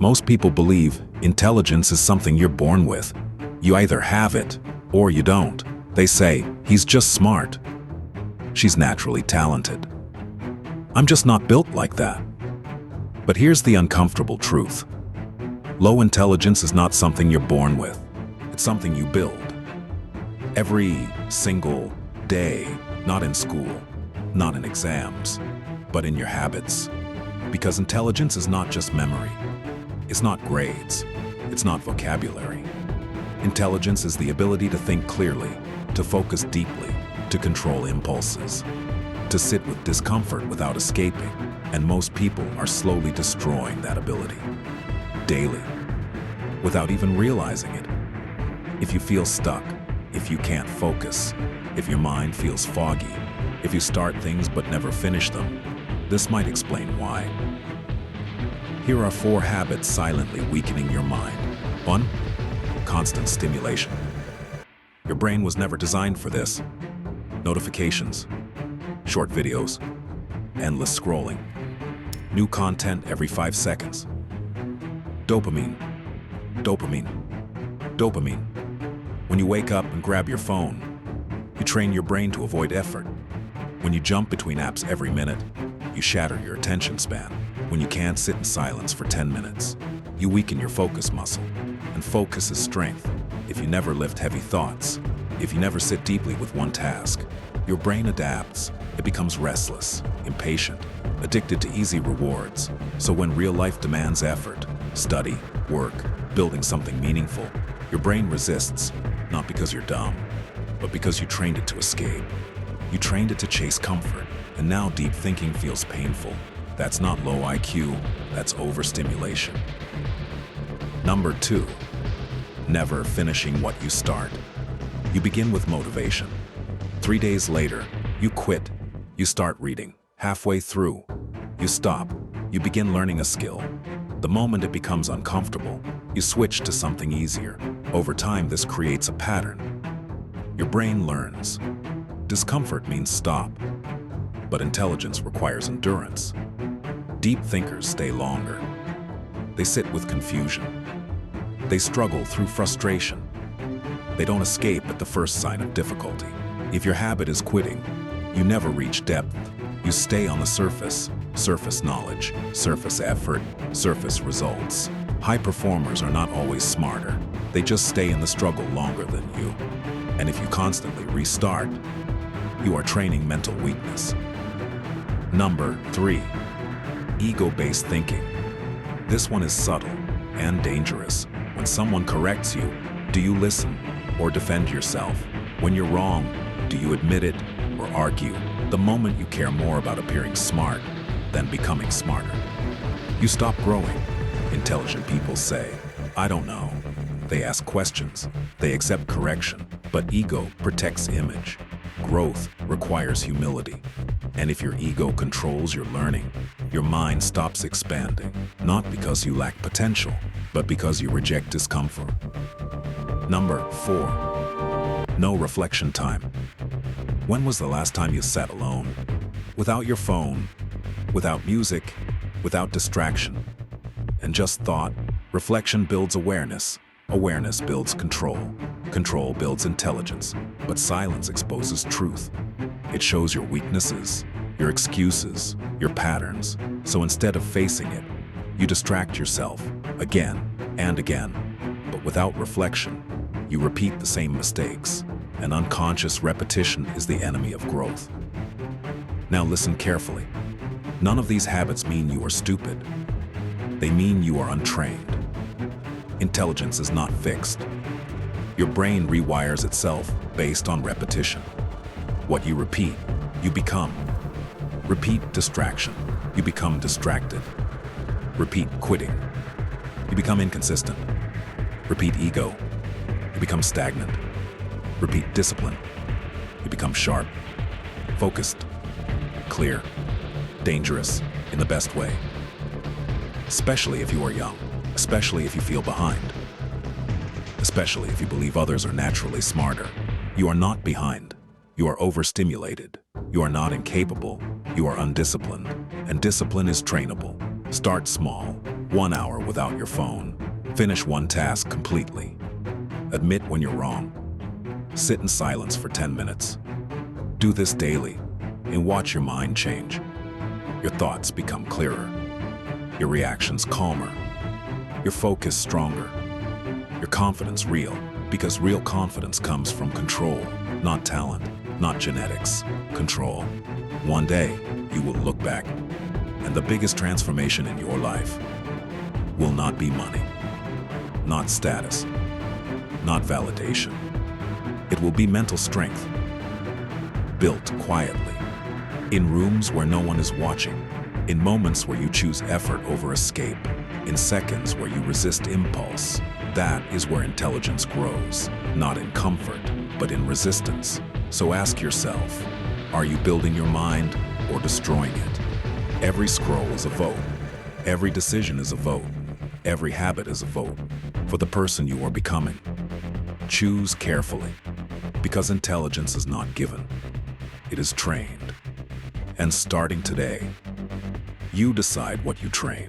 Most people believe intelligence is something you're born with. You either have it or you don't. They say, he's just smart. She's naturally talented. I'm just not built like that. But here's the uncomfortable truth. Low intelligence is not something you're born with. It's something you build. Every single day, not in school, not in exams, but in your habits. Because intelligence is not just memory. It's not grades. It's not vocabulary. Intelligence is the ability to think clearly, to focus deeply, to control impulses, to sit with discomfort without escaping. And most people are slowly destroying that ability. Daily. Without even realizing it. If you feel stuck, if you can't focus, if your mind feels foggy, if you start things but never finish them, this might explain why. Here are 4 habits silently weakening your mind. 1. Constant stimulation. Your brain was never designed for this. Notifications, short videos, endless scrolling, new content every 5 seconds. Dopamine, dopamine, dopamine. When you wake up and grab your phone, you train your brain to avoid effort. When you jump between apps every minute, you shatter your attention span. When you can't sit in silence for 10 minutes, you weaken your focus muscle. And focus is strength. If you never lift heavy thoughts, if you never sit deeply with one task, your brain adapts. It becomes restless, impatient, addicted to easy rewards. So when real life demands effort, study, work, building something meaningful, your brain resists, not because you're dumb, but because you trained it to escape. You trained it to chase comfort, and now deep thinking feels painful. That's not low IQ, that's overstimulation. Number 2, never finishing what you start. You begin with motivation. 3 days later, you quit. You start reading. Halfway through, you stop. You begin learning a skill. The moment it becomes uncomfortable, you switch to something easier. Over time, this creates a pattern. Your brain learns. Discomfort means stop, but intelligence requires endurance. Deep thinkers stay longer. They sit with confusion. They struggle through frustration. They don't escape at the first sign of difficulty. If your habit is quitting, you never reach depth. You stay on the surface. Surface knowledge, surface effort, surface results. High performers are not always smarter. They just stay in the struggle longer than you. And if you constantly restart, you are training mental weakness. Number 3, ego-based thinking. This one is subtle and dangerous. When someone corrects you, do you listen or defend yourself? When you're wrong, do you admit it or argue? The moment you care more about appearing smart than becoming smarter, you stop growing. Intelligent people say, I don't know. They ask questions. They accept correction. But ego protects image. Growth requires humility. And if your ego controls your learning, your mind stops expanding, not because you lack potential, but because you reject discomfort. Number 4, no reflection time. When was the last time you sat alone? Without your phone, without music, without distraction, and just thought? Reflection builds awareness. Awareness builds control. Control builds intelligence. But silence exposes truth. It shows your weaknesses, your excuses, your patterns. So instead of facing it, you distract yourself again and again. But without reflection, you repeat the same mistakes. And unconscious repetition is the enemy of growth. Now listen carefully. None of these habits mean you are stupid. They mean you are untrained. Intelligence is not fixed. Your brain rewires itself based on repetition. What you repeat, you become. Repeat distraction, you become distracted. Repeat quitting, you become inconsistent. Repeat ego, you become stagnant. Repeat discipline, you become sharp, focused, clear, dangerous in the best way. Especially if you are young. Especially if you feel behind. Especially if you believe others are naturally smarter. You are not behind. You are overstimulated. You are not incapable. You are undisciplined. And discipline is trainable. Start small. 1 hour without your phone. Finish one task completely. Admit when you're wrong. Sit in silence for 10 minutes. Do this daily and watch your mind change. Your thoughts become clearer. Your reactions calmer. Your focus stronger. Your confidence real, because real confidence comes from control, not talent, not genetics. Control. One day, you will look back, and the biggest transformation in your life will not be money, not status, not validation. It will be mental strength, built quietly, in rooms where no one is watching, in moments where you choose effort over escape, in seconds where you resist impulse. That is where intelligence grows, not in comfort, but in resistance. So ask yourself, are you building your mind or destroying it? Every scroll is a vote. Every decision is a vote. Every habit is a vote for the person you are becoming. Choose carefully, because intelligence is not given. It is trained. And starting today, you decide what you train.